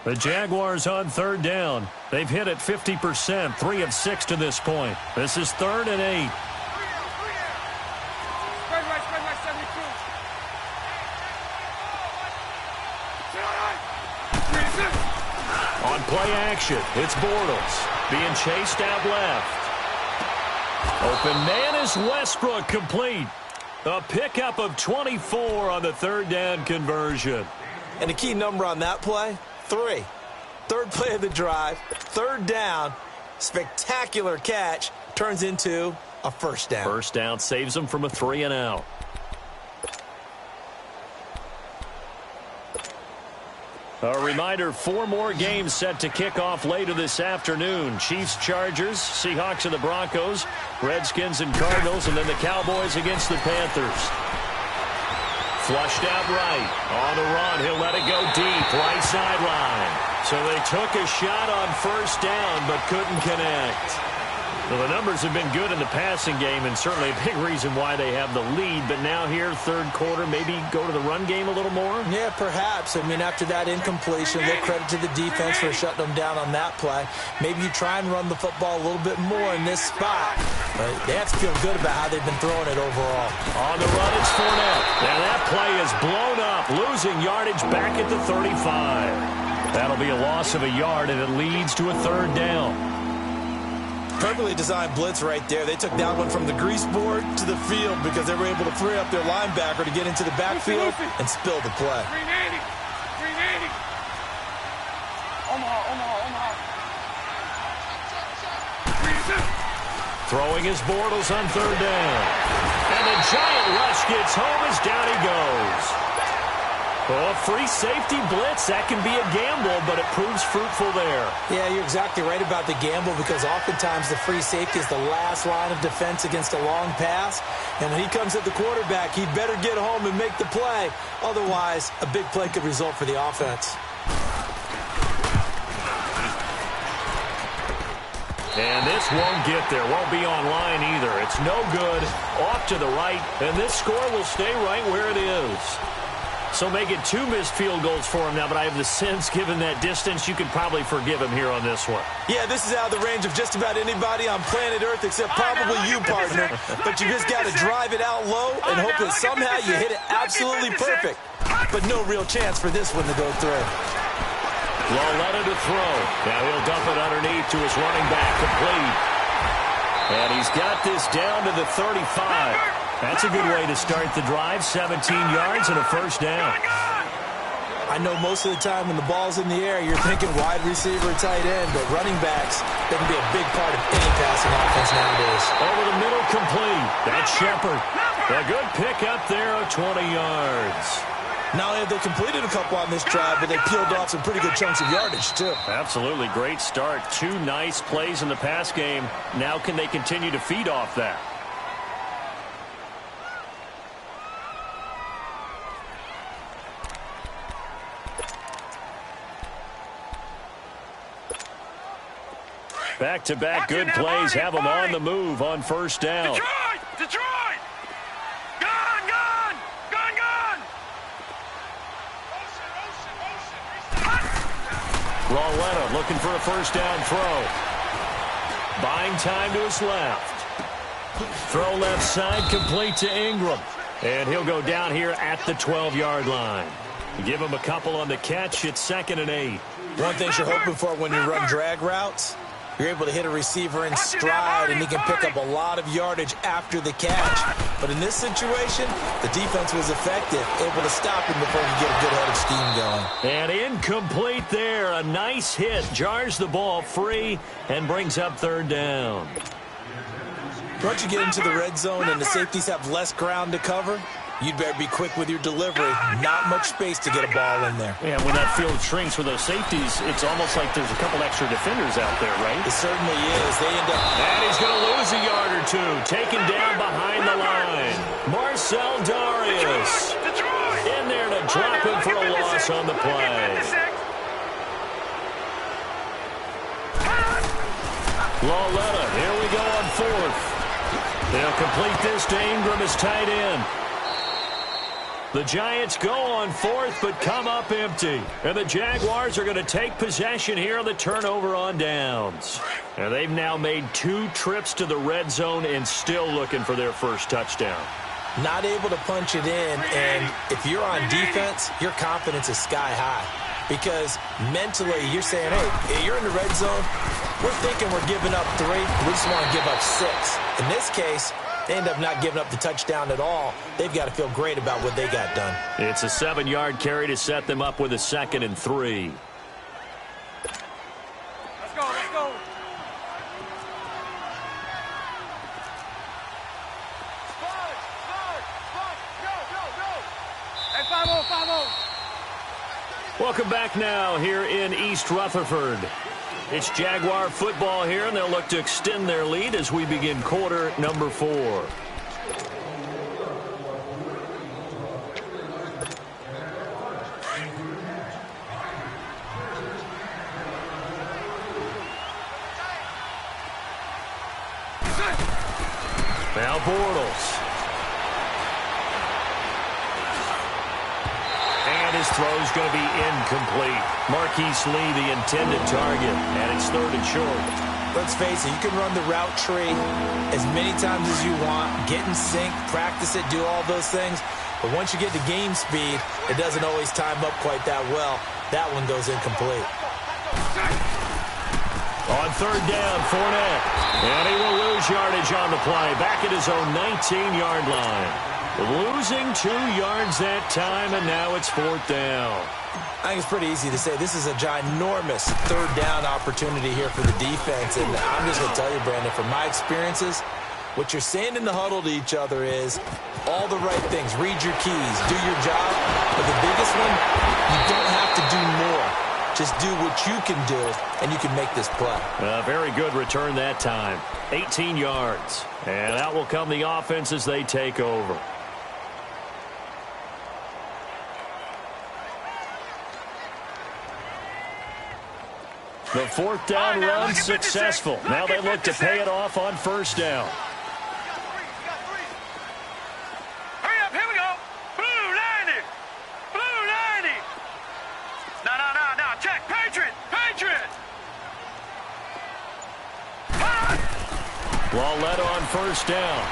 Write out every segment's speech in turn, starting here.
The Jaguars on third down. They've hit it 50%, 3 of 6 to this point. This is 3rd and 8. On play action, it's Bortles being chased out left. Open man is Westbrook, complete. A pickup of 24 on the third down conversion. And the key number on that play, 3. Third play of the drive, third down, spectacular catch, turns into a first down. First down saves them from a 3 and out. A reminder, 4 more games set to kick off later this afternoon. Chiefs, Chargers, Seahawks and the Broncos, Redskins and Cardinals, and then the Cowboys against the Panthers. Flushed out right. On the run, he'll let it go deep, right sideline. So they took a shot on first down, but couldn't connect. Well, the numbers have been good in the passing game, and certainly a big reason why they have the lead. But now here, third quarter, maybe go to the run game a little more? Yeah, perhaps. I mean, after that incompletion, a little credit to the defense for shutting them down on that play. Maybe you try and run the football a little bit more in this spot. But they have to feel good about how they've been throwing it overall. On the run, it's Fournette. Now that play is blown up, losing yardage back at the 35. That'll be a loss of a yard, and it leads to a third down. Perfectly designed blitz right there. They took that one from the grease board to the field because they were able to free up their linebacker to get into the backfield and spill the play. 380. 380. Omaha. Throwing his Bortles on third down. And the giant rush gets home as down he goes. Oh, free safety blitz, that can be a gamble, but it proves fruitful there. Yeah, you're exactly right about the gamble because oftentimes the free safety is the last line of defense against a long pass. And when he comes at the quarterback, he'd better get home and make the play. Otherwise, a big play could result for the offense. And this won't get there, won't be online either. It's no good, off to the right, and this score will stay right where it is. So make it 2 missed field goals for him now, but I have the sense, given that distance, you could probably forgive him here on this one. Yeah, this is out of the range of just about anybody on planet Earth except probably you, partner. But you just got to drive it out low and hope that somehow you hit it absolutely perfect. But no real chance for this one to go through. Loletta to throw. Now he'll dump it underneath to his running back, complete. And he's got this down to the 35. That's a good way to start the drive. 17 yards and a first down. I know most of the time when the ball's in the air, you're thinking wide receiver, tight end, but running backs, they can be a big part of any passing offense nowadays. Over the middle, complete. That's Shepard. A good pick up there of 20 yards. Not only have they completed a couple on this drive, but they peeled off some pretty good chunks of yardage, too. Absolutely. Great start. 2 nice plays in the pass game. Now can they continue to feed off that? Back-to-back good plays have them on the move on first down. Detroit! Gone! Loletta looking for a first down throw. Buying time to his left. Throw left side, complete to Ingram. And he'll go down here at the 12-yard line. Give him a couple on the catch. It's 2nd and 8. One thing you're hoping for when you run drag routes, you're able to hit a receiver in stride, and he can pick up a lot of yardage after the catch. But in this situation, the defense was effective, able to stop him before he get a good head of steam going. And incomplete there. A nice hit. Jars the ball free and brings up third down. Once you get into the red zone and the safeties have less ground to cover, you'd better be quick with your delivery. Not much space to get a ball in there. Yeah, when that field shrinks with those safeties, it's almost like there's a couple extra defenders out there, right? It certainly is. They end up... And he's going to lose a yard or two. Taken down behind the line. Marcel Darius in there to drop him for a loss on the play. Loletta, here we go on 4th. They'll complete this to Ingram as tight end. The Giants go on fourth, but come up empty. And the Jaguars are going to take possession here on the turnover on downs. And they've now made 2 trips to the red zone and still looking for their first touchdown. Not able to punch it in, and if you're on defense, your confidence is sky high. Because mentally, you're saying, hey, you're in the red zone. We're thinking we're giving up 3. We just want to give up 6. In this case, they end up not giving up the touchdown at all. They've got to feel great about what they got done. It's a 7-yard carry to set them up with a 2nd and 3. Let's go, let's go. Hey, 5-0, 5-0. Welcome back now here in East Rutherford. It's Jaguar football here, and they'll look to extend their lead as we begin quarter number 4. Now Bortles. And his throw's going to be incomplete. Marquise Lee, the intended target, and it's 3rd and short. Let's face it, you can run the route tree as many times as you want, get in sync, practice it, do all those things. But once you get to game speed, it doesn't always time up quite that well. That one goes incomplete. On 3rd down, Fournette. And he will lose yardage on the play, back at his own 19-yard line. Losing 2 yards that time, and now it's 4th down. I think it's pretty easy to say this is a ginormous 3rd down opportunity here for the defense. And I'm just going to tell you, Brandon, from my experiences, what you're saying in the huddle to each other is all the right things. Read your keys, do your job. But the biggest one, you don't have to do more. Just do what you can do, and you can make this play. Very good return that time. 18 yards. And out will come the offense as they take over. The 4th down run successful. Now they look to pay it off on 1st down. Hurry up, here we go. Blue 90. Blue 90. No. Check. Patriot. Lauletta on 1st down.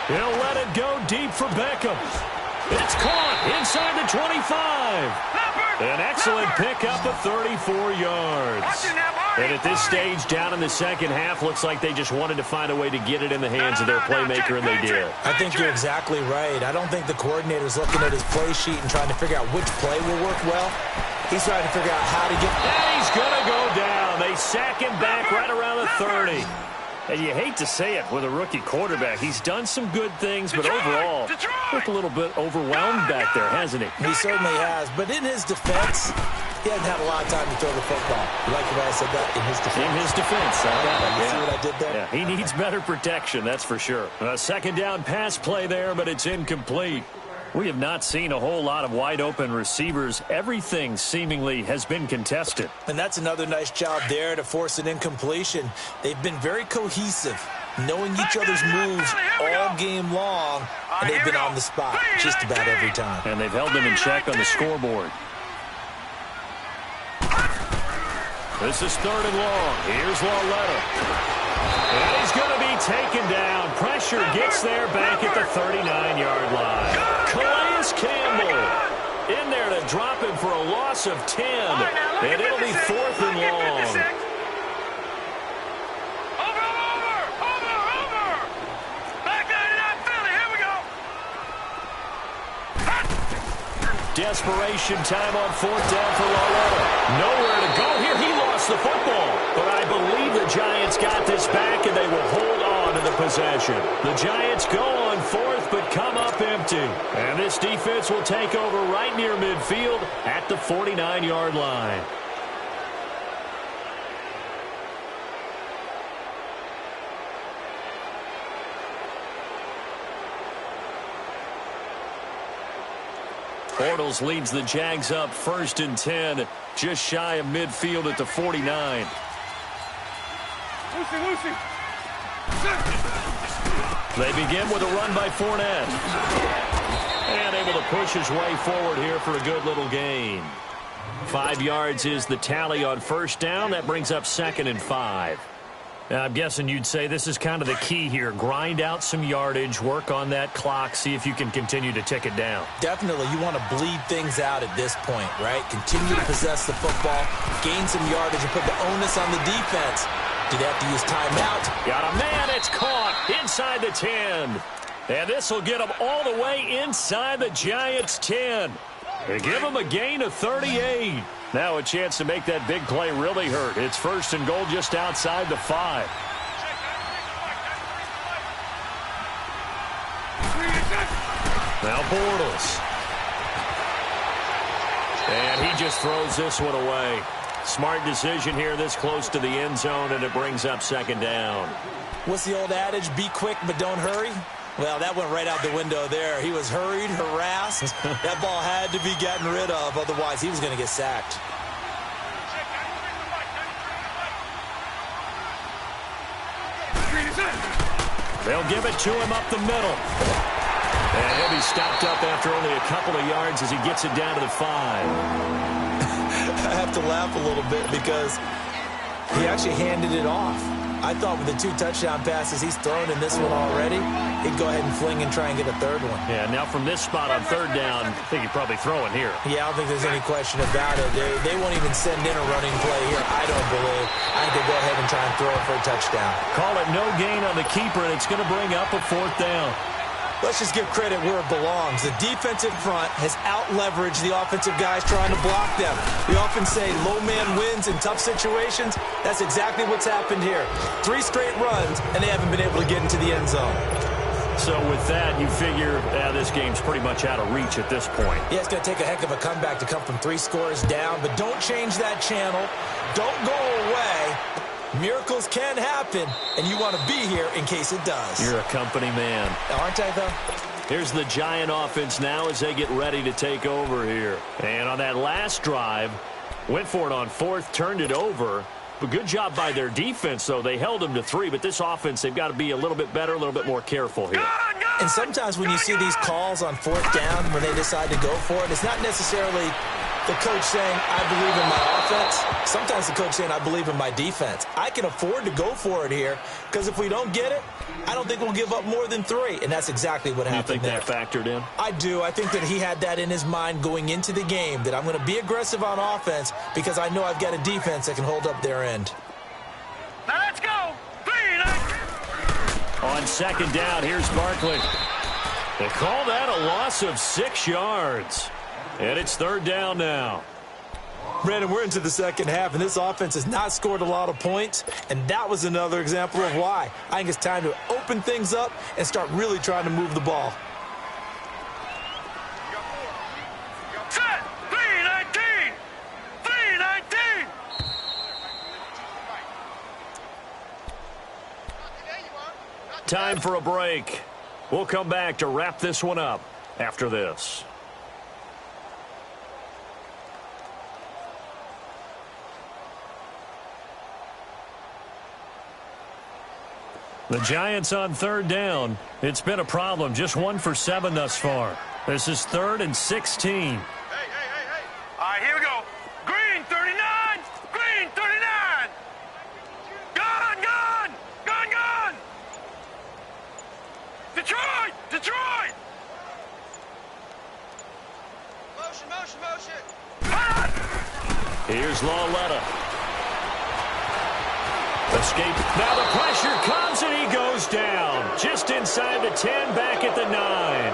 He'll let it go deep for Beckham. It's caught inside the 25. An excellent pickup of 34 yards. And at this stage, down in the second half, looks like they just wanted to find a way to get it in the hands of their playmaker, and they did. I think you're exactly right. I don't think the coordinator's looking at his play sheet and trying to figure out which play will work well. He's trying to figure out how to get... And he's going to go down. They sack him back right around the 30. And you hate to say it with a rookie quarterback. He's done some good things, but overall, looked a little bit overwhelmed back there, hasn't he? He certainly has. But in his defense, he hasn't had a lot of time to throw the football. You like the way I said that? In his defense. In his defense. You see what I did there? Yeah, he needs better protection, that's for sure. A 2nd down pass play there, but it's incomplete. We have not seen a whole lot of wide-open receivers. Everything seemingly has been contested. And that's another nice job there to force an incompletion. They've been very cohesive, knowing each other's moves all game long, and they've been on the spot just about every time. And they've held them in check on the scoreboard. This is 3rd and long. Here's Lauletta. And he's going to be taken down. Pressure gets there back at the 39-yard line. Calais Campbell in there to drop him for a loss of 10. And it'll be 4th and long. Over. Back 99 Philly, here we go. Desperation time on 4th down for Lauletta. Nowhere to go here. He lost the football. But I believe the Giants got this back, and they will hold on to the possession. The Giants go on 4th, but come up empty. And this defense will take over right near midfield at the 49-yard line. Bortles leads the Jags up 1st and 10, just shy of midfield at the 49. Lucy. They begin with a run by Fournette. And able to push his way forward here for a good little gain. 5 yards is the tally on first down. That brings up 2nd and 5. Now, I'm guessing you'd say this is kind of the key here. Grind out some yardage, work on that clock, see if you can continue to tick it down. Definitely. You want to bleed things out at this point, right? Continue to possess the football, gain some yardage, and put the onus on the defense. Do they have to use timeout? Got a man. It's caught inside the 10. And this will get them all the way inside the Giants' 10. They give them a gain of 38. Now a chance to make that big play really hurt. It's 1st and goal just outside the 5. Now Bortles. And he just throws this one away. Smart decision here this close to the end zone, and it brings up 2nd down. What's the old adage? Be quick, but don't hurry. Well, that went right out the window there. He was hurried, harassed. That ball had to be gotten rid of. Otherwise, he was going to get sacked. They'll give it to him up the middle. And he'll be stopped up after only a couple of yards as he gets it down to the 5. I have to laugh a little bit because he actually handed it off. I thought with the 2 touchdown passes he's thrown in this one already, he'd go ahead and fling and try and get a 3rd one. Yeah, now from this spot on 3rd down, I think he'd probably throw it here. Yeah, I don't think there's any question about it. They won't even send in a running play here, I don't believe. I think they'll go ahead and try and throw it for a touchdown. Call it no gain on the keeper, and it's going to bring up a 4th down. Let's just give credit where it belongs. The defensive front has out-leveraged the offensive guys trying to block them. We often say low man wins in tough situations. That's exactly what's happened here. 3 straight runs, and they haven't been able to get into the end zone. So with that, you figure this game's pretty much out of reach at this point. Yeah, it's going to take a heck of a comeback to come from 3 scores down, but don't change that channel. Don't go away. Miracles can happen, and you want to be here in case it does. You're a company man. Aren't I, though? Here's the Giant offense now as they get ready to take over here. And on that last drive, went for it on 4th, turned it over. But good job by their defense, though. They held them to 3, but this offense, they've got to be a little bit better, a little bit more careful here. And sometimes when you see these calls on 4th down, when they decide to go for it, it's not necessarily the coach saying, I believe in my offense. Sometimes the coach saying, I believe in my defense. I can afford to go for it here because if we don't get it, I don't think we'll give up more than 3. And that's exactly what happened there. You think that factored in? I do. I think that he had that in his mind going into the game, that I'm going to be aggressive on offense because I know I've got a defense that can hold up their end. Now let's go. 3. On 2nd down, here's Barkley. They call that a loss of 6 yards. And it's 3rd down now. Brandon, we're into the 2nd half, and this offense has not scored a lot of points, and that was another example of why. I think it's time to open things up and start really trying to move the ball. Set. 319. 319. Time for a break. We'll come back to wrap this one up after this. The Giants on 3rd down. It's been a problem. Just 1 for 7 thus far. This is 3rd and 16. Hey. All right, here we go. Green 39. Green 39. Gun. Detroit. Motion. Here's Lauletta. Escape. Now the pressure comes and he goes down. Just inside the 10, back at the 9.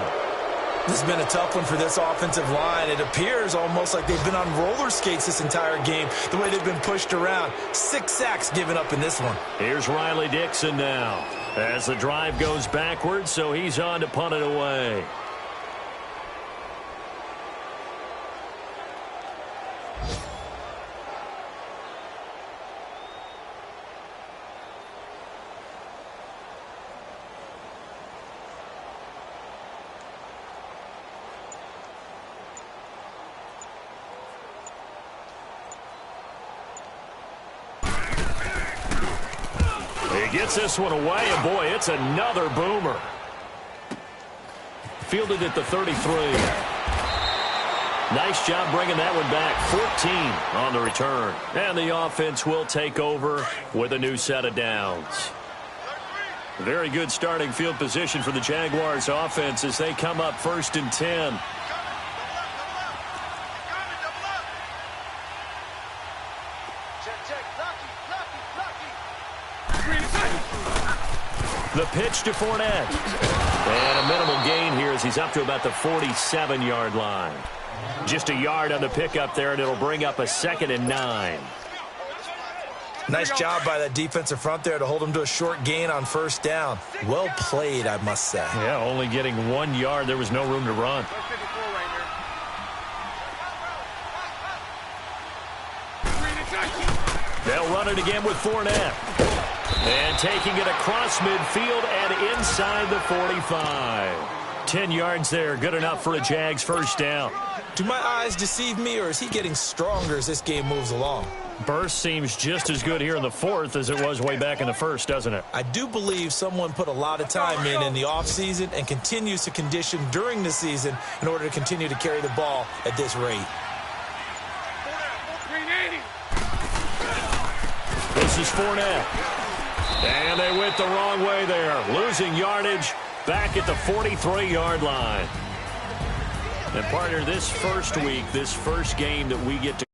This has been a tough one for this offensive line. It appears almost like they've been on roller skates this entire game, the way they've been pushed around. 6 sacks given up in this one. Here's Riley Dixon now. As the drive goes backwards, so he's on to punt it away. He gets this one away, and boy, it's another boomer. Fielded at the 33. Nice job bringing that one back. 14 on the return. And the offense will take over with a new set of downs. Very good starting field position for the Jaguars offense as they come up 1st and 10. The pitch to Fournette. And a minimal gain here as he's up to about the 47-yard line. Just a yard on the pickup there, and it'll bring up a 2nd and 9. Nice job by that defensive front there to hold him to a short gain on 1st down. Well played, I must say. Yeah, only getting 1 yard. There was no room to run. They'll run it again with Fournette. And taking it across midfield and inside the 45. 10 yards there, good enough for a Jags 1st down. Do my eyes deceive me, or is he getting stronger as this game moves along? Burst seems just as good here in the 4th as it was way back in the 1st, doesn't it? I do believe someone put a lot of time in the offseason and continues to condition during the season in order to continue to carry the ball at this rate. This is Fournette. And they went the wrong way there. Losing yardage back at the 43-yard line. And partner, this first week, this first game that we get to